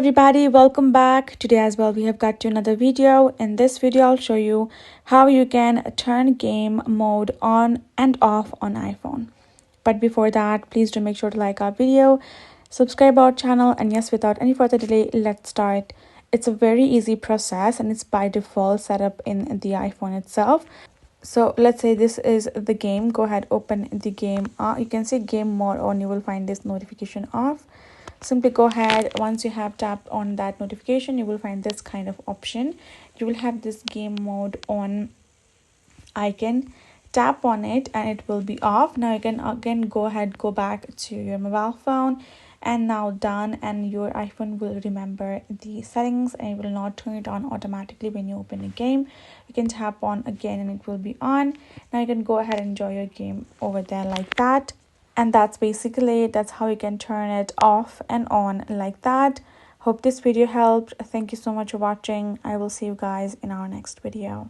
everybody, welcome back. Today as well we have got to another video. In this video I'll show you how you can turn game mode on and off on iPhone. But before that, please do make sure to like our video, subscribe our channel, and yes, without any further delay, let's start. It's a very easy process and it's by default set up in the iPhone itself. So let's say this is the game. Go ahead, open the game. You can see game mode on. You will find this notification off. Simply go ahead. Once you have tapped on that notification, you will find this kind of option. You will have this game mode on icon. Tap on it and it will be off. Now you can again go ahead, go back to your mobile phone, and now done, and your iPhone will remember the settings and it will not turn it on automatically when you open a game. You can tap on again and it will be on. Now you can go ahead and enjoy your game over there like that. And that's basically it. That's how you can turn it off and on like that. Hope this video helped. Thank you so much for watching. I will see you guys in our next video.